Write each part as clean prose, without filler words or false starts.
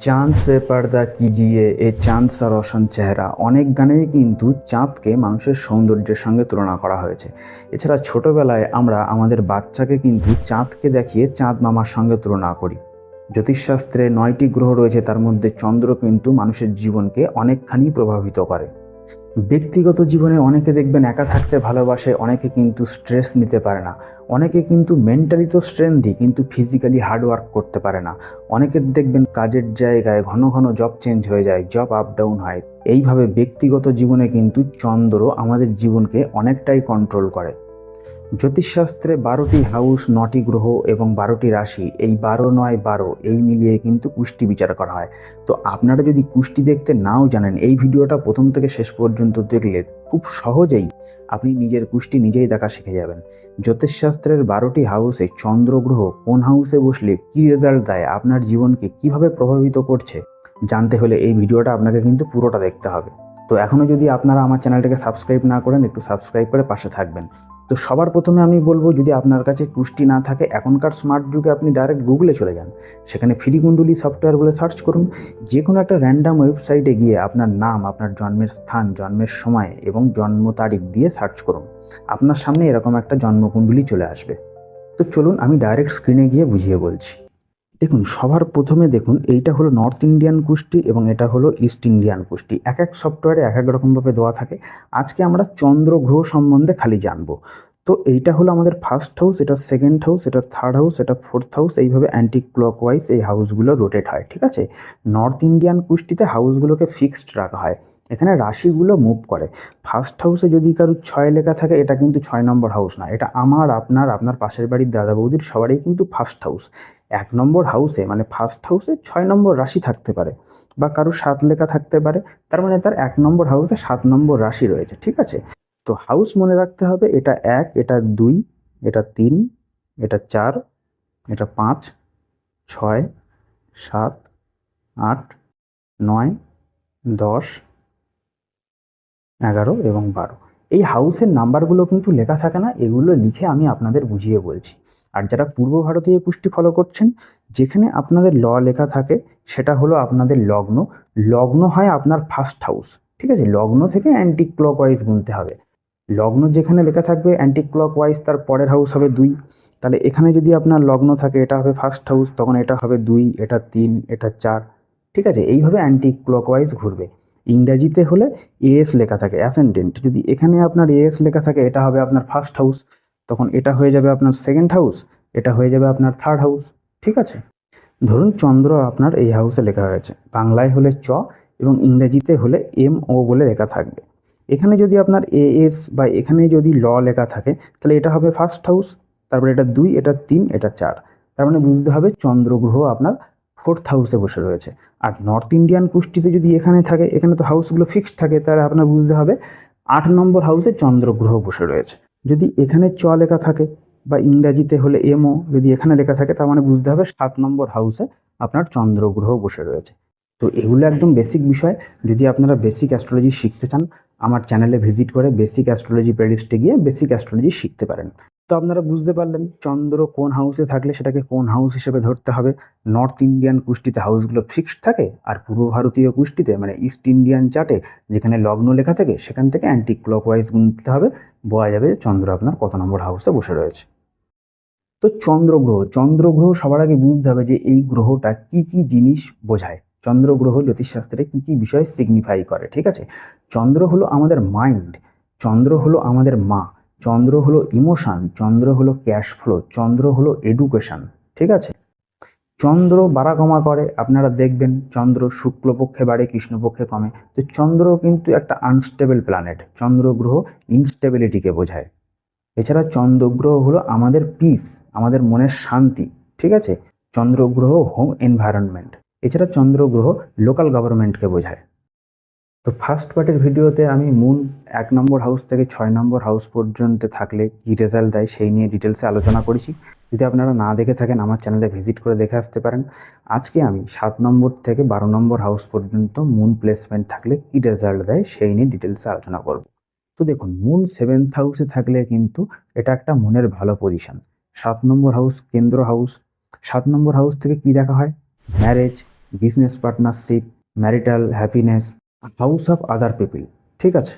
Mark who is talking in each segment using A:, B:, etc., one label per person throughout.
A: চাঁদ সে পর্দা কিজিয়ে এ চাঁদ সা রোশন চেহারা অনেক গানেই কিন্তু চাঁদকে মানুষের সৌন্দর্যের সঙ্গে তুলনা করা হয়েছে। এছাড়া ছোটবেলায় আমরা আমাদের বাচ্চাকে কিন্তু চাঁদকে দেখিয়ে চাঁদ মামার সঙ্গে তুলনা করি। জ্যোতিষশাস্ত্রে 9টি গ্রহ রয়েছে, তার মধ্যে চন্দ্র কিন্তু মানুষের জীবনকে অনেকখানি প্রভাবিত করে। ব্যক্তিগত জীবনে অনেকে দেখবেন একা থাকতে ভালোবাসে, অনেকে কিন্তু স্ট্রেস নিতে পারে না, অনেকে কিন্তু মেন্টালি তো স্ট্রেংথই কিন্তু ফিজিক্যালি হার্ডওয়ার্ক করতে পারে না। অনেকে দেখবেন কাজের জায়গায় ঘন ঘন জব চেঞ্জ হয়ে যায়, জব আপ ডাউন হয়। এইভাবে ব্যক্তিগত জীবনে কিন্তু চন্দ্র আমাদের জীবনকে অনেকটাই কন্ট্রোল করে। জ্যোতিষশাস্ত্রে 12টি হাউস, 9টি গ্রহ এবং 12টি রাশি, এই 12 9 12 এই মিলিয়ে কিন্তু কুষ্টি বিচার করা হয়। তো আপনারা যদি কুষ্টি দেখতে নাও জানেন, এই ভিডিওটা প্রথম থেকে শেষ পর্যন্ত দেখলে খুব সহজেই আপনি নিজের কুষ্টি নিজেই দেখা শিখে যাবেন। জ্যোতিষশাস্ত্রের 12টি হাউসে চন্দ্র গ্রহ কোন হাউসে বসলে কী রেজাল্ট দেয়, আপনার জীবনকে কিভাবে প্রভাবিত করছে, জানতে হলে এই ভিডিওটা আপনাকে কিন্তু পুরোটা দেখতে হবে। তো এখনও যদি আপনারা আমার চ্যানেলটাকে সাবস্ক্রাইব না করেন, একটু সাবস্ক্রাইব করে পাশে থাকবেন। তো সবার প্রথমে আমি বলবো, যদি আপনার কাছে কুষ্টি না থাকে, এখনকার স্মার্ট যুগে আপনি ডাইরেক্ট গুগলে চলে যান, সেখানে ফ্রি কুণ্ডলী সফটওয়্যার বলে সার্চ করুন। যে কোনো একটা র্যান্ডাম ওয়েবসাইটে গিয়ে আপনার নাম, আপনার জন্মের স্থান, জন্মের সময় এবং জন্ম তারিখ দিয়ে সার্চ করুন। আপনার সামনে এরকম একটা জন্মকুণ্ডলী চলে আসবে। তো চলুন আমি ডাইরেক্ট স্ক্রিনে গিয়ে বুঝিয়ে বলছি। দেখুন, সবার প্রথমে দেখুন, এইটা হলো নর্থ ইন্ডিয়ান কুষ্টি এবং এটা হলো ইস্ট ইন্ডিয়ান কুষ্টি। এক এক সফটওয়্যারে এক এক রকমভাবে দেওয়া থাকে। আজকে আমরা চন্দ্র গ্রহ সম্বন্ধে খালি জানবো। তো এইটা হলো আমাদের ফার্স্ট হাউস, এটা সেকেন্ড হাউস, এটা থার্ড হাউস, এটা ফোর্থ হাউস। এইভাবে অ্যান্টি ক্লকওয়াইজ এই হাউসগুলো রোটেট হয়, ঠিক আছে। নর্থ ইন্ডিয়ান কুষ্টিতে হাউসগুলোকে ফিক্সড রাখা হয়, এখানে রাশিগুলো মুভ করে। ফার্স্ট হাউসে যদি কারোর 6 লেখা থাকে, এটা কিন্তু 6 নম্বর হাউস না, এটা আমার, আপনার, আপনার পাশের বাড়ির দাদা বৌদির সবারই কিন্তু ফার্স্ট হাউস। 1 নম্বর হাউসে মানে ফার্স্ট হাউসে 6 নম্বর রাশি থাকতে পারে, বা কারো 7 লেখা থাকতে পারে, তার মানে তার 1 নম্বর হাউসে 7 নম্বর রাশি রয়েছে, ঠিক আছে। তো হাউস মনে রাখতে হবে, এটা 1, এটা 2, এটা 3, এটা 4, এটা 5, 6, 7, 8, 9, 10, 11 এবং 12। এই হাউসের নাম্বারগুলো কিন্তু লেখা থাকে না, এগুলো লিখে আমি আপনাদের বুঝিয়ে বলছি। আর যারা পূর্ব ভারতীয় কুষ্টি ফলো করছেন, যেখানে আপনাদের লেখা থাকে, সেটা হলো আপনাদের লগ্ন। লগ্ন হয় আপনার ফার্স্ট হাউস, ঠিক আছে। লগ্ন থেকে অ্যান্টি ক্লকওয়াইজ গুনতে হবে। লগ্ন যেখানে লেখা থাকবে অ্যান্টি ক্লকওয়াইজ, তার পরের হাউস হবে 2। তাহলে এখানে যদি আপনার লগ্ন থাকে, এটা হবে ফার্স্ট হাউস, তখন এটা হবে 2, এটা 3, এটা 4, ঠিক আছে। এইভাবে অ্যান্টি ক্লকওয়াইজ ঘুরবে। ইংরাজিতে হলে এএস লেখা থাকে অ্যাসেন্ডেন্ট, যদি এখানে আপনার এএস লেখা থাকে, এটা হবে আপনার ফার্স্ট হাউস, তখন এটা হয়ে যাবে আপনার সেকেন্ড হাউস, এটা হয়ে যাবে আপনার থার্ড হাউস, ঠিক আছে। ধরুন চন্দ্র আপনার এই হাউসে লেখা হয়েছে, বাংলায় হলে চ এবং ইংরেজিতে হলে MO বলে লেখা থাকবে। এখানে যদি আপনার এএস বা এখানে যদি লেখা থাকে, তাহলে এটা হবে ফার্স্ট হাউস, তারপরে এটা 2, এটা 3, এটা 4। তার মানে বুঝতে হবে চন্দ্র গ্রহ আপনার ফোর্থ হাউসে বসে রয়েছে। আর নর্থ ইন্ডিয়ান কুষ্টিতে যদি এখানে থাকে, এখানে তো হাউসগুলো ফিক্সড থাকে, তাহলে আপনার বুঝতে হবে 8 নম্বর হাউসে চন্দ্র গ্রহ বসে রয়েছে। যদি এখানে চ লেখা থাকে বা ইংরাজিতে হলে MO যদি এখানে লেখা থাকে, তার মানে বুঝতে হবে 7 নম্বর হাউসে আপনার চন্দ্র গ্রহ বসে রয়েছে। তো এগুলো একদম বেসিক বিষয়। যদি আপনারা বেসিক অ্যাস্ট্রোলজি শিখতে চান, আমার চ্যানেলে ভিজিট করে বেসিক অ্যাস্ট্রোলজি প্লেলিস্টে গিয়ে বেসিক অ্যাস্ট্রোলজি শিখতে পারেন। তো আপনারা বুঝতে পারলেন চন্দ্র কোন হাউসে থাকলে সেটাকে কোন হাউস হিসেবে ধরতে হবে। নর্থ ইন্ডিয়ান কুষ্টিতে হাউসগুলো ফিক্সড থাকে, আর পূর্ব ভারতীয় কুষ্টিতে মানে ইস্ট ইন্ডিয়ান চার্টে যেখানে লগ্ন লেখা থাকে, সেখান থেকে অ্যান্টি ক্লকওয়াইজ গুনতে হবে, বোঝা যাবে চন্দ্র আপনার কত নম্বর হাউসে বসে রয়েছে। তো চন্দ্রগ্রহ সবার আগে বুঝতে হবে যে এই গ্রহটা কি কি জিনিস বোঝায়। চন্দ্রগ্রহ জ্যোতিষশাস্ত্রে কি কি বিষয় সিগনিফাই করে, ঠিক আছে। চন্দ্র হলো আমাদের মাইন্ড, চন্দ্র হলো আমাদের মা, চন্দ্র হলো ইমোশন, চন্দ্র হলো ক্যাশ ফ্লো, চন্দ্র হলো এডুকেশন, ঠিক আছে। চন্দ্র বাড়া কমা করে, আপনারা দেখবেন চন্দ্র শুক্লপক্ষে বাড়ে, কৃষ্ণপক্ষে কমে। তো চন্দ্র কিন্তু একটা আনস্টেবল প্ল্যানেট, চন্দ্র গ্রহ ইনস্টেবিলিটিকে বোঝায়। এছাড়া চন্দ্রগ্রহ হলো আমাদের পিস, আমাদের মনের শান্তি, ঠিক আছে। চন্দ্রগ্রহ হোম এনভায়রনমেন্ট। এছাড়া চন্দ্রগ্রহ লোকাল গভর্নমেন্টকে বোঝায়। তো ফার্স্ট পার্টের ভিডিওতে আমি মুন 1 নম্বর হাউস থেকে 6 নম্বর হাউস পর্যন্ত থাকলে কী রেজাল্ট দেয় সেই নিয়ে ডিটেলসে আলোচনা করেছি। যদি আপনারা না দেখে থাকেন, আমার চ্যানেলে ভিজিট করে দেখে আসতে পারেন। আজকে আমি 7 নম্বর থেকে 12 নম্বর হাউস পর্যন্ত মুন প্লেসমেন্ট থাকলে কী রেজাল্ট দেয় সেই নিয়ে ডিটেলসে আলোচনা করব। তো দেখুন, মুন 7th হাউসে থাকলে কিন্তু এটা একটা মনের ভালো পজিশন। 7 নম্বর হাউস কেন্দ্র হাউস। 7 নম্বর হাউস থেকে কি দেখা হয়? Marriage, business partnership, marital happiness, house of other people. ঠিক আছে,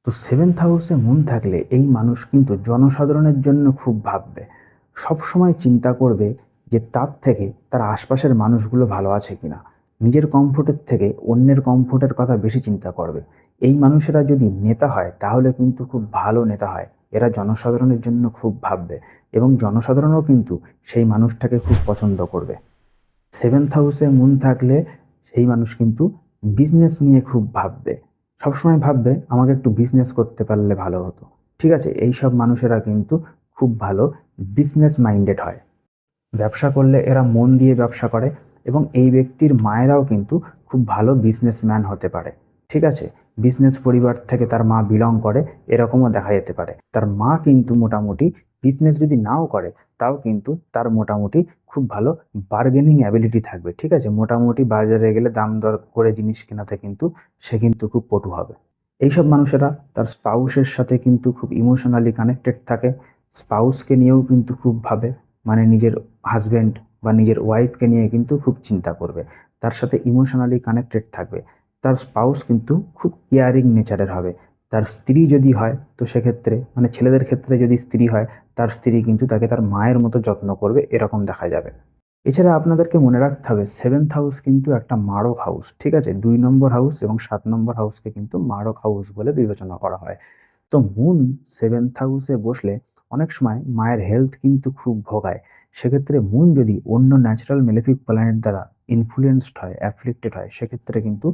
A: তো সেভেন্থ হাউসে মুন থাকলে এই মানুষ কিন্তু জনসাধারণের জন্য খুব ভাববে, সব সময় চিন্তা করবে যে তার থেকে তার আশপাশের মানুষগুলো ভালো আছে কিনা। নিজের কমফোর্টের থেকে অন্যের কমফোর্টের কথা বেশি চিন্তা করবে। এই মানুষেরা যদি নেতা হয় তাহলে কিন্তু খুব ভালো নেতা হয়। এরা জনসাধারণের জন্য খুব ভাববে এবং জনসাধারণও কিন্তু সেই মানুষটাকে খুব পছন্দ করবে। সেভেন্থ হাউসে মুন থাকলে সেই মানুষ কিন্তু বিজনেস নিয়ে খুব ভাববে, সবসময় ভাববে আমাকে একটু বিজনেস করতে পারলে ভালো হতো। ঠিক আছে, এইসব মানুষেরা কিন্তু খুব ভালো বিজনেস মাইন্ডেড হয়। ব্যবসা করলে এরা মন দিয়ে ব্যবসা করে এবং এই ব্যক্তির মায়েরাও কিন্তু খুব ভালো বিজনেসম্যান হতে পারে। ঠিক আছে, বিজনেস পরিবার থেকে তার মা বিলং করে এরকমও দেখা যেতে পারে। তার মা কিন্তু মোটামুটি বিজনেস যদি নাও করে তাও কিন্তু তার মোটামুটি খুব ভালো বার্গেনিং অ্যাবিলিটি থাকবে। ঠিক আছে, মোটামুটি বাজারে গেলে দাম দর করে জিনিস কেনাতে কিন্তু সে কিন্তু খুব পটু হবে। এইসব মানুষেরা তার স্পাউসের সাথে কিন্তু খুব ইমোশনালি কানেক্টেড থাকে, স্পাউসকে নিয়েও কিন্তু খুব ভাবে, মানে নিজের হাজব্যান্ড বা নিজের ওয়াইফকে নিয়ে কিন্তু খুব চিন্তা করবে, তার সাথে ইমোশনালি কানেক্টেড থাকবে। তার স্পাউস কিন্তু খুব কেয়ারিং নেচারের হবে। তার স্ত্রী যদি হয় তো সেক্ষেত্রে, মানে ছেলেদের ক্ষেত্রে যদি স্ত্রী হয়, তার স্ত্রী কিন্তু তাকে তার মায়ের মতো যত্ন করবে, এরকম দেখা যাবে। এছাড়া আপনাদেরকে মনে রাখতে হবে সেভেন্থ হাউস কিন্তু একটা মারক হাউস। ঠিক আছে, 2 নম্বর হাউস এবং 7 নম্বর হাউসকে কিন্তু মারক হাউস বলে বিবেচনা করা হয়। তো মুন সেভেন্থ হাউসে বসলে অনেক সময় মায়ের হেলথ কিন্তু খুব ভোগায়। সেক্ষেত্রে মুন যদি অন্য ন্যাচারাল মেলেফিক প্ল্যানেট দ্বারা ইনফ্লুয়েন্সড হয়, অ্যাফ্লিক্টেড হয়, সেক্ষেত্রে কিন্তু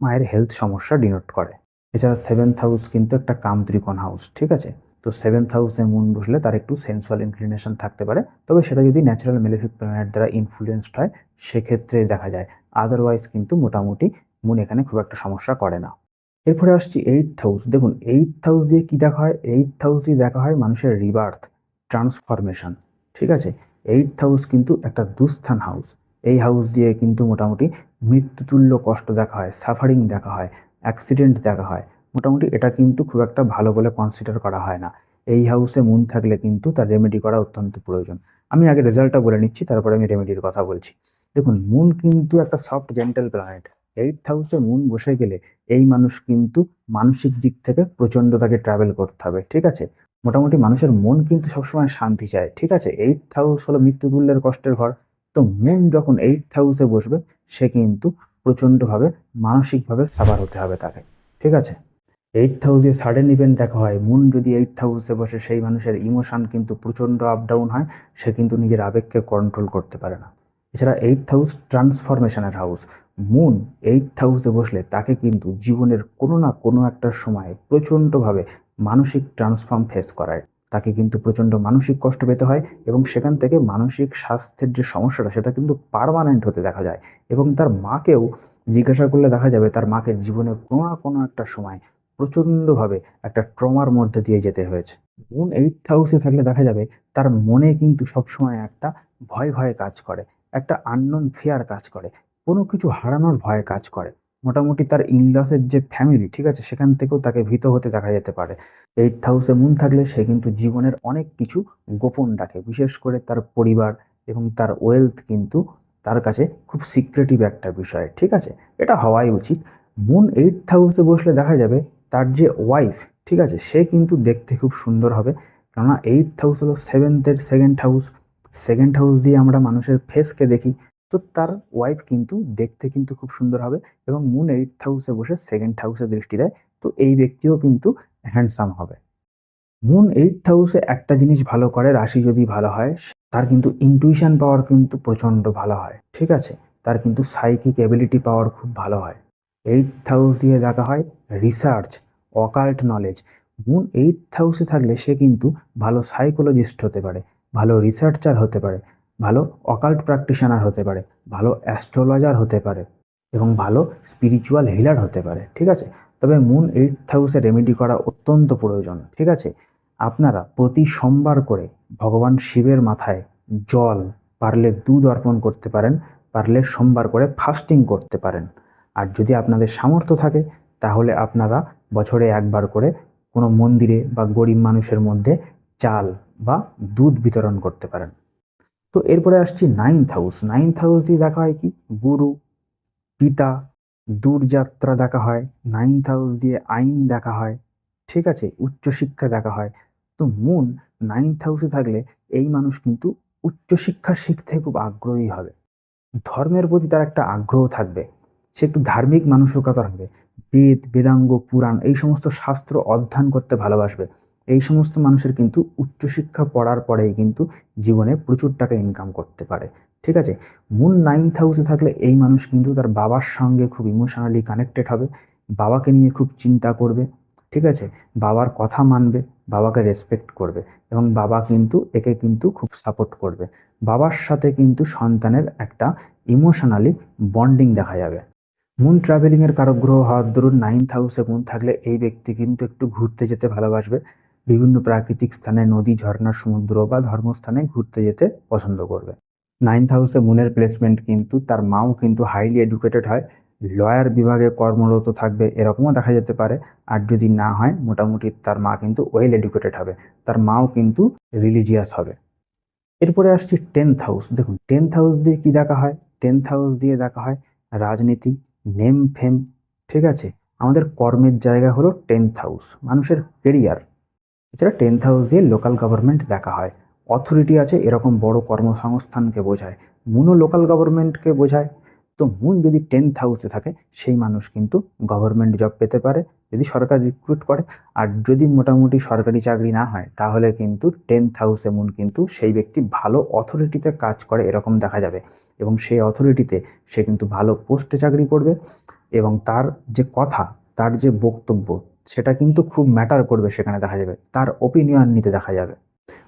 A: মায়ের হেলথ সমস্যা ডিনোট করে। এছাড়া সেভেন্থ হাউস কিন্তু একটা কামত্রিকোণ হাউস। ঠিক আছে, তো সেভেন্থ হাউসে মুন বসলে তার একটু সেন্সুয়াল ইনক্লিনেশন থাকতে পারে, তবে সেটা যদি ন্যাচারাল মেলেফিক প্ল্যানেট দ্বারা ইনফ্লুয়েন্সড হয় সেক্ষেত্রে দেখা যায়। আদারওয়াইজ কিন্তু মোটামুটি মুন এখানে খুব একটা সমস্যা করে না। এরপরে আসছি এইটথ হাউস। দেখুন এইটথ হাউস দিয়ে কি দেখা হয়, এইটথ হাউস দিয়ে দেখা হয় মানুষের রিবার্থ, ট্রান্সফরমেশন। ঠিক আছে, এইটথ হাউস কিন্তু একটা দুস্থান হাউস। এই হাউস দিয়ে কিন্তু মোটামুটি মৃত্যুতুল্য কষ্ট দেখা হয়, সাফারিং দেখা হয়, অ্যাক্সিডেন্ট দেখা হয়। মোটামুটি এটা কিন্তু খুব একটা ভালো বলে কনসিডার করা হয় না। এই হাউসে মুন থাকলে কিন্তু তার রেমেডি করা অত্যন্ত প্রয়োজন। আমি আগে রেজাল্টটা বলে নিচ্ছি, তারপরে আমি রেমেডির কথা বলছি। দেখুন মুন কিন্তু একটা সফট জেন্টাল প্ল্যানেট। এইটথ হাউসে মুন বসে গেলে এই মানুষ কিন্তু মানসিক দিক থেকে প্রচণ্ড তাকে ট্রাভেল করতে হবে। ঠিক আছে, মোটামুটি মানুষের মন কিন্তু সবসময় শান্তি চায়। ঠিক আছে, এইটথ হাউস হলো মৃত্যুতুল্যের কষ্টের ঘর। তো মুন যখন এইটথ হাউসে বসবে সে কিন্তু প্রচণ্ডভাবে মানসিকভাবে সাবার হতে হবে তাকে। ঠিক আছে, এইটথ হাউসে সাডেন ইভেন্ট দেখা হয়। মুন যদি এইটথ হাউসে বসে সেই মানুষের ইমোশন কিন্তু প্রচণ্ড আপ ডাউন হয়, সে কিন্তু নিজের আবেগকে কন্ট্রোল করতে পারে না। এছাড়া এইটথ হাউস ট্রান্সফরমেশনের হাউস। মুন এইটথ হাউসে বসলে তাকে কিন্তু জীবনের কোনো না কোনো একটা সময় প্রচণ্ডভাবে মানসিক ট্রান্সফর্ম ফেস করায়। তাকে কিন্তু প্রচণ্ড মানসিক কষ্ট পেতে হয় এবং সেখান থেকে মানসিক স্বাস্থ্যের যে সমস্যাটা সেটা কিন্তু পার্মানেন্ট হতে দেখা যায়। এবং তার মাকেও জিজ্ঞাসা করলে দেখা যাবে তার মাকে জীবনে কোনো না কোনো একটা সময় প্রচণ্ডভাবে একটা ট্রমার মধ্যে দিয়ে যেতে হয়েছে। মুন এইটথ হাউসে থাকলে দেখা যাবে তার মনে কিন্তু সবসময় একটা ভয় ভয় কাজ করে, একটা আননোন ফিয়ার কাজ করে, কোনো কিছু হারানোর ভয় কাজ করে। মোটামুটি তার ইনলসের যে ফ্যামিলি, ঠিক আছে, সেখান থেকেও তাকে ভীত হতে দেখা যেতে পারে। এইটথ হাউসে মুন থাকলে সে কিন্তু জীবনের অনেক কিছু গোপন রাখে, বিশেষ করে তার পরিবার এবং তার ওয়েলথ কিন্তু তার কাছে খুব সিক্রেটিভ একটা বিষয়। ঠিক আছে, এটা হওয়াই উচিত। মুন এইটথ হাউসে বসলে দেখা যাবে তার যে ওয়াইফ, ঠিক আছে, সে কিন্তু দেখতে খুব সুন্দর হবে। কেননা এইটথ হাউস হলো সেভেন্থের সেকেন্ড হাউস। সেকেন্ড হাউস দিয়ে আমরা মানুষের ফেসকে দেখি। তো তার ওয়াইফ কিন্তু দেখতে কিন্তু খুব সুন্দর হবে এবং মুন এইটথ হাউসে বসে সেকেন্ড হাউসে দৃষ্টি দেয়, তো এই ব্যক্তিও কিন্তু হ্যান্ডসাম হবে। মুন এইটথ হাউসে একটা জিনিস ভালো করে, রাশি যদি ভালো হয় তার কিন্তু ইনটুইশন পাওয়ার কিন্তু প্রচণ্ড ভালো হয়। ঠিক আছে, তার কিন্তু সাইকিক এবিলিটি পাওয়ার খুব ভালো হয়। এইটথ হাউস দিয়ে দেখা হয় research, occult knowledge. Moon eighth হাউসে থাকলে সে কিন্তু ভালো সাইকোলজিস্ট হতে পারে, ভালো রিসার্চার হতে পারে, ভালো অকাল্ট প্র্যাকটিশনার হতে পারে, ভালো অ্যাস্ট্রোলজার হতে পারে এবং ভালো স্পিরিচুয়াল হিলার হতে পারে। ঠিক আছে, তবে মুন এইটথ হাউসে রেমেডি করা অত্যন্ত প্রয়োজন। ঠিক আছে, আপনারা প্রতি সোমবার করে ভগবান শিবের মাথায় জল, পারলে দুধ অর্পণ করতে পারেন, পারলে সোমবার করে ফাস্টিং করতে পারেন। আর যদি আপনাদের সামর্থ্য থাকে তাহলে আপনারা বছরে একবার করে কোনো মন্দিরে বা গরিব মানুষের মধ্যে চাল বা দুধ বিতরণ করতে পারেন। তো এরপরে আসছি নাইন্থ হাউস। নাইন্থ হাউস দিয়ে দেখা হয় কি, গুরু, পিতা, দূরযাত্রা দেখা হয়। 9th হাউস দিয়ে আইন দেখা হয়, ঠিক আছে, উচ্চশিক্ষা দেখা হয়। তো মুন 9th হাউসে থাকলে এই মানুষ কিন্তু উচ্চশিক্ষা শিখতে খুব আগ্রহী হবে। ধর্মের প্রতি তার একটা আগ্রহ থাকবে, সে একটু ধার্মিক মানসিকতা রাখবে। বেদ, বেদাঙ্গ, পুরাণ এই সমস্ত শাস্ত্র অধ্যয়ন করতে ভালোবাসবে। এই সমস্ত মানুষের কিন্তু উচ্চশিক্ষা পড়ার পরেই কিন্তু জীবনে প্রচুর টাকা ইনকাম করতে পারে, ঠিক আছে। মূল 9th হাউসে থাকলে এই মানুষ কিন্তু তার বাবার সঙ্গে খুব ইমোশনালি কানেক্টেড হবে, বাবাকে নিয়ে খুব চিন্তা করবে, ঠিক আছে, বাবার কথা মানবে, বাবাকে রেসপেক্ট করবে, এবং বাবা কিন্তু একে কিন্তু খুব সাপোর্ট করবে। বাবার সাথে কিন্তু সন্তানের একটা ইমোশনালি বন্ডিং দেখা যাবে। মুন ট্রাভেলিংয়ের কারক গ্রহ হওয়ার দরুন 9th হাউসে মুন থাকলে এই ব্যক্তি কিন্তু একটু ঘুরতে যেতে ভালোবাসবে। বিভিন্ন প্রাকৃতিক স্থানে, নদী, ঝর্ণা, সমুদ্র বা ধর্মস্থানে ঘুরতে যেতে পছন্দ করবে। 9th হাউসে মুনের প্লেসমেন্ট কিন্তু তার মাও কিন্তু হাইলি এডুকেটেড হয়, লয়ার বিভাগে কর্মরত থাকবে এরকমও দেখা যেতে পারে। আর যদি না হয়, মোটামুটি তার মা কিন্তু ওয়েল এডুকেটেড হবে, তার মাও কিন্তু রিলিজিয়াস হবে। এরপরে আসছি 10th হাউস। দেখুন 10th হাউস দিয়ে কি দেখা হয়, 10th হাউস দিয়ে দেখা হয় রাজনীতি, নেম ফেম, ঠিক আছে। আমাদের কর্মের জায়গা হলো 10th হাউস, মানুষের কেরিয়ার। এছাড়া 10th হাউস দিয়ে লোকাল গভর্নমেন্ট দেখা হয়, অথরিটি আছে এরকম বড় কর্মসংস্থানকে বোঝায়। মুনও লোকাল গভর্নমেন্টকে বোঝায়। তো মুন যদি 10th হাউসে থাকে সেই মানুষ কিন্তু গভর্নমেন্ট জব পেতে পারে যদি সরকার রিক্রুট করে। আর যদি মোটামুটি সরকারি চাকরি না হয় তাহলে কিন্তু 10th হাউসে মুন কিন্তু সেই ব্যক্তি ভালো অথরিটিতে কাজ করে এরকম দেখা যাবে, এবং সেই অথরিটিতে সে কিন্তু ভালো পোস্টে চাকরি করবে, এবং তার যে কথা, তার যে বক্তব্য, সেটা কিন্তু খুব ম্যাটার করবে, সেখানে দেখা যাবে তার ওপিনিয়ন নিতে দেখা যাবে।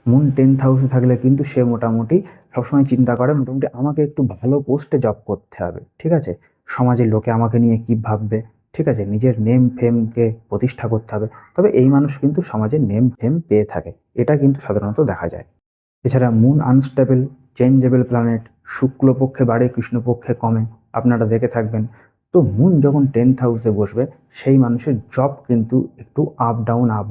A: মুন 10th হাউসে থাকলে কিন্তু সে মোটামুটি সবসময় চিন্তা করে মোটামুটি আমাকে একটু ভালো পোস্টে জব করতে হবে, ঠিক আছে, সমাজের লোকে আমাকে নিয়ে কি ভাববে, ঠিক আছে, নিজের নেম ফেমকে প্রতিষ্ঠা করতে হবে। তবে এই মানুষ কিন্তু সমাজে নেম ফেম পেয়ে থাকে, এটা কিন্তু সাধারণত দেখা যায়। এছাড়া মুন আনস্টেবল, চেঞ্জেবল প্ল্যানেট, শুক্লপক্ষে বাড়ে কৃষ্ণপক্ষে কমে, আপনারা দেখে থাকবেন। তো মুন যখন 10th হাউসে বসবে সেই মানুষের জব কিন্তু একটু আপ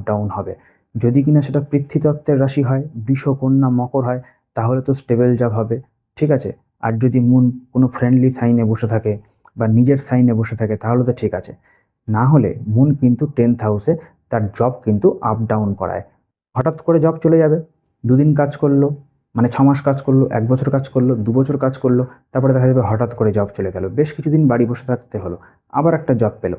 A: ডাউন হবে। যদি কিনা সেটা পৃথ্বীতত্ত্বের রাশি হয়, বৃষ, কন্যা, মকর হয়, তাহলে তো স্টেবল জব হবে, ঠিক আছে। আর যদি মুন কোনো ফ্রেন্ডলি সাইনে বসে থাকে বা নিজের সাইনে বসে থাকে তাহলে তো ঠিক আছে। না হলে মুন কিন্তু 10th হাউসে তার জব কিন্তু আপ ডাউন করায়। হঠাৎ করে জব চলে যাবে, দুদিন কাজ করলো, মানে 6 মাস কাজ করলো, 1 বছর কাজ করলো, 2 বছর কাজ করলো, তারপরে দেখা যাবে হঠাৎ করে জব চলে গেল, বেশ কিছুদিন বাড়ি বসে থাকতে হলো, আবার একটা জব পেলো।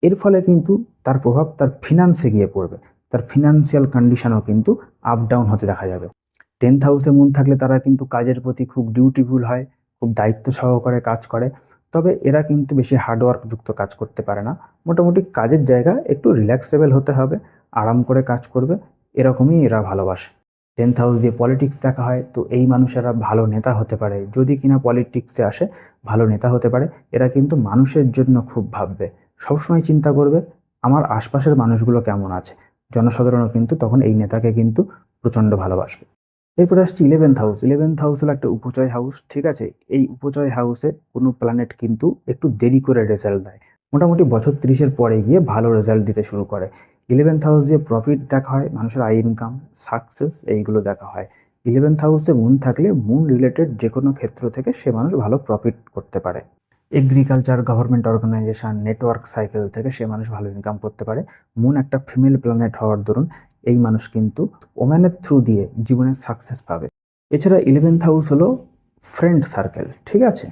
A: এর ফলে কিন্তু তার প্রভাব তার ফিনান্সে গিয়ে পড়বে, তার ফিনান্সিয়াল কন্ডিশনও কিন্তু আপ ডাউন হতে দেখা যাবে। 10th হাউসে মুন থাকলে তারা কিন্তু কাজের প্রতি খুব ডিউটিফুল হয়, খুব দায়িত্ব সহকারে কাজ করে। তবে এরা কিন্তু বেশি হার্ডওয়ার্ক যুক্ত কাজ করতে পারে না, মোটামুটি কাজের জায়গা একটু রিল্যাক্সেবল হতে হবে, আরাম করে কাজ করবে, এরকমই এরা ভালোবাসে। 10th হাউস দিয়ে পলিটিক্স দেখা হয়, তো এই মানুষেরা ভালো নেতা হতে পারে, যদি কিনা পলিটিক্সে আসে ভালো নেতা হতে পারে। এরা কিন্তু মানুষের জন্য খুব ভাববে, সবসময় চিন্তা করবে আমার আশপাশের মানুষগুলো কেমন আছে। জনসাধারণও কিন্তু তখন এই নেতাকে কিন্তু প্রচণ্ড ভালোবাসবে। এরপরে আসছে 11th হাউস। 11th হাউস হলো একটা উপচয় হাউস, ঠিক আছে। এই উপচয় হাউসে কোনো প্ল্যানেট কিন্তু একটু দেরি করে রেজাল্ট দেয়, মোটামুটি বছর 30-এর পরে গিয়ে ভালো রেজাল্ট দিতে শুরু করে। 11th হাউস দিয়ে প্রফিট দেখা হয়, মানুষের আয় ইনকাম, সাকসেস এইগুলো দেখা হয়। 11th হাউসে মুন থাকলে মুন রিলেটেড যে কোনো ক্ষেত্র থেকে সে মানুষ ভালো প্রফিট করতে পারে। Agriculture, government organisation, network cycle থেকে সে মানুষ ভালো ইনকাম করতে পারে। মুন একটা ফিমেল প্ল্যানেট হওয়ার দরুন এই মানুষ কিন্তু ওম্যানের থ্রু দিয়ে জীবনে সাকসেস পাবে। এছাড়া 11th হাউস হলো ফ্রেন্ড সার্কেল, ঠিক আছে,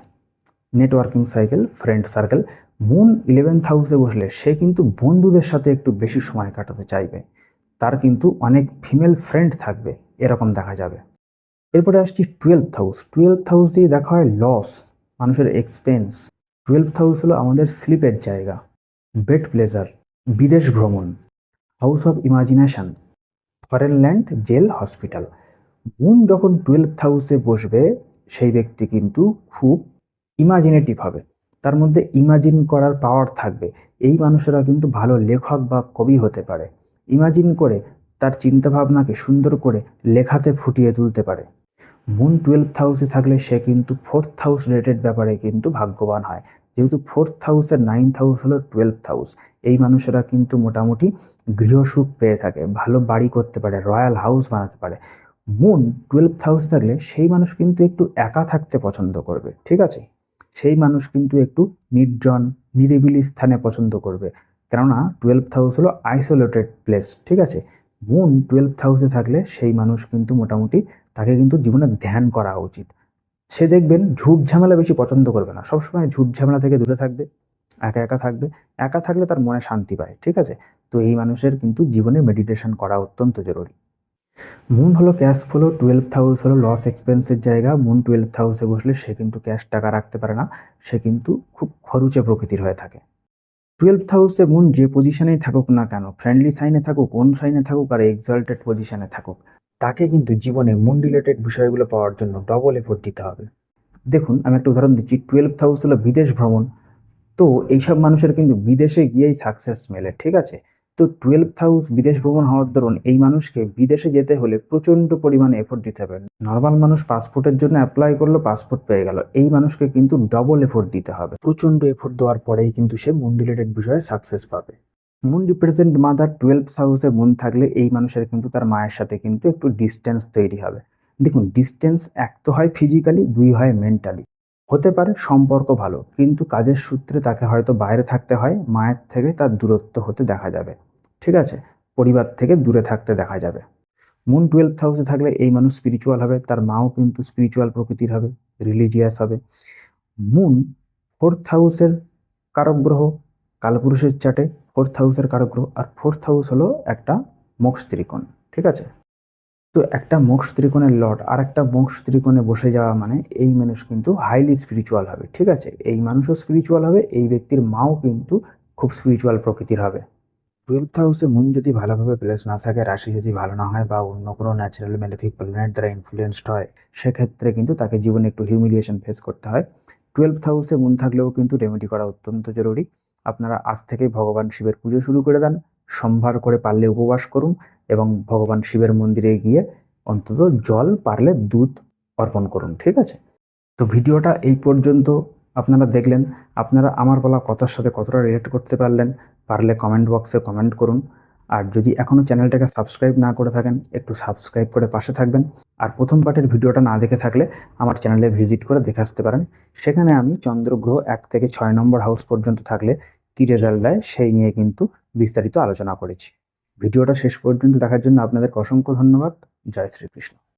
A: networking cycle, friend circle. Moon 11th হাউসে বসলে সে কিন্তু বন্ধুদের সাথে একটু বেশি সময় কাটাতে চাইবে, তার কিন্তু অনেক ফিমেল ফ্রেন্ড থাকবে এরকম দেখা যাবে। এরপরে আসছি 12th হাউস। 12th হাউস দিয়ে দেখা হয় লস, মানুষের এক্সপেন্স। 12th হাউস হলো আমাদের স্লিপের জায়গা, বেড প্লেজার, বিদেশ ভ্রমণ, house of imagination, foreign land, jail, hospital. Moon যখন 12th হাউসে বসবে সেই ব্যক্তি কিন্তু খুব ইমাজিনেটিভ হবে, তার মধ্যে ইমাজিন করার পাওয়ার থাকবে। এই মানুষেরা কিন্তু ভালো লেখক বা কবি হতে পারে, ইমাজিন করে তার চিন্তাভাবনাকে সুন্দর করে লেখাতে ফুটিয়ে তুলতে পারে। মুন 12th হাউসে থাকলে সে কিন্তু 4th হাউস রিলেটেড ব্যাপারে কিন্তু ভাগ্যবান হয়, যেহেতু 4th হাউসের 9th হাউস হলো 12th হাউস। এই মানুষেরা কিন্তু মোটামুটি গৃহসুখ পেয়ে থাকে, ভালো বাড়ি করতে পারে, রয়্যাল হাউস বানাতে পারে। মুন 12th হাউস থাকলে সেই মানুষ কিন্তু একটু একা থাকতে পছন্দ করবে, ঠিক আছে, সেই মানুষ কিন্তু একটু নির্জন নিরিবিলি স্থানে পছন্দ করবে, কেননা 12th হাউস হলো আইসোলেটেড প্লেস। ঠিক আছে, মুন 12th হাউসে থাকলে সেই মানুষ কিন্তু মোটামুটি তাকে কিন্তু জীবনে ধ্যান করা উচিত। সে দেখবেন ঝুট ঝামেলা বেশি পছন্দ করবে না, সবসময় ঝুট ঝামেলা থেকে দূরে থাকবে, একা একা থাকবে। একা থাকলে তার মনে শান্তি পায়। ঠিক আছে, তো এই মানুষের কিন্তু জীবনে মেডিটেশন করা অত্যন্ত জরুরি। মুন হলো ক্যাশ ফ্লো, 12th হাউস হলো লস এক্সপেন্সের জায়গা। মুন 12th হাউসে বসলে সে কিন্তু ক্যাশ টাকা রাখতে পারে না, সে কিন্তু খুব খরুচে প্রকৃতির হয়ে থাকে। 12th হাউসে মুন যে পজিশনেই থাকুক না কেন, ফ্রেন্ডলি সাইনে থাকুক, কোন সাইনে থাকুক আর এক্সঅল্টেড পজিশনে থাকুক, তাকে কিন্তু জীবনে মুন রিলেটেড বিষয়গুলো পাওয়ার জন্য ডবল এফোর্ট দিতে হবে। দেখুন, আমি একটা উদাহরণ দিচ্ছি। 12th হাউস হলো বিদেশ ভ্রমণ, তো এইসব মানুষের কিন্তু বিদেশে গিয়েই সাকসেস মেলে। ঠিক আছে, তো 12th হাউস বিদেশ ভ্রমণ হওয়ার দরুন এই মানুষকে বিদেশে যেতে হলে প্রচণ্ড পরিমাণে এফোর্ট দিতে হবে। নর্মাল মানুষ পাসপোর্টের জন্য অ্যাপ্লাই করলো, পাসপোর্ট পেয়ে গেল, এই মানুষকে কিন্তু ডবল এফোর্ট দিতে হবে। প্রচণ্ড এফোর্ট দেওয়ার পরেই কিন্তু সে মুন রিলেটেড বিষয়ে সাকসেস পাবে। মুন রিপ্রেজেন্ট মাদার, 12th হাউসে মুন থাকলে এই মানুষের কিন্তু তার মায়ের সাথে কিন্তু একটু ডিস্টেন্স তৈরি হবে। দেখুন, ডিস্টেন্স এক তো হয় ফিজিক্যালি, দুই হয় মেন্টালি। হতে পারে সম্পর্ক ভালো, কিন্তু কাজের সূত্রে তাকে হয়তো বাইরে থাকতে হয়, মায়ের থেকে তার দূরত্ব হতে দেখা যাবে। ঠিক আছে, পরিবার থেকে দূরে থাকতে দেখা যাবে। মুন 12th হাউসে থাকলে এই মানুষ স্পিরিচুয়াল হবে, তার মাও কিন্তু স্পিরিচুয়াল প্রকৃতির হবে, রিলিজিয়াস হবে। মুন 4th হাউসের কারক গ্রহ, কালপুরুষের চার্টে 4th হাউসের কারক গ্রহ, আর 4th হাউস হলো একটা মোক্ষ ত্রিকোণ। ঠিক আছে, তো একটা মোক্ষ ত্রিকোণের লর্ড আর একটা মোক্ষ ত্রিকোণে বসে যাওয়া মানে এই মানুষ কিন্তু হাইলি স্পিরিচুয়াল হবে। ঠিক আছে, এই মানুষও স্পিরিচুয়াল হবে, এই ব্যক্তির মাও কিন্তু খুব স্পিরিচুয়াল প্রকৃতির হবে। 12th হাউসে মুন যদি ভালোভাবে প্লেস না থাকে, রাশি যদি ভালো না হয় বা অন্য কোনো ন্যাচারাল ম্যালেফিক প্ল্যানেট দ্বারা ইনফ্লুয়েন্সড হয়, সেক্ষেত্রে কিন্তু তাকে জীবনে একটু হিউমিলিয়েশন ফেস করতে হয়। 12th হাউসে মুন থাকলেও কিন্তু রেমেডি করা অত্যন্ত জরুরি। আপনারা আজ থেকেই ভগবান শিবের পুজো শুরু করে দেন, সোমবার করে পারলে উপবাস করুন এবং ভগবান শিবের মন্দিরে গিয়ে অন্তত জল, পারলে দুধ অর্পণ করুন। ঠিক আছে, তো ভিডিওটা এই পর্যন্ত আপনারা দেখলেন। আপনারা আমার বলা কথার সাথে কতটা রিলেট করতে পারলেন, পারলে কমেন্ট বক্সে কমেন্ট করুন। আর যদি এখনও চ্যানেলটাকে সাবস্ক্রাইব না করে থাকেন, একটু সাবস্ক্রাইব করে পাশে থাকবেন। আর প্রথম পার্টের ভিডিওটা না দেখে থাকলে আমার চ্যানেলে ভিজিট করে দেখে আসতে পারেন। সেখানে আমি চন্দ্রগ্রহ 1 থেকে 6 নম্বর হাউস পর্যন্ত থাকলে কী রেজাল্ট দেয় সেই নিয়ে কিন্তু বিস্তারিত আলোচনা করেছি। ভিডিওটা শেষ পর্যন্ত দেখার জন্য আপনাদের অসংখ্য ধন্যবাদ। জয় শ্রীকৃষ্ণ।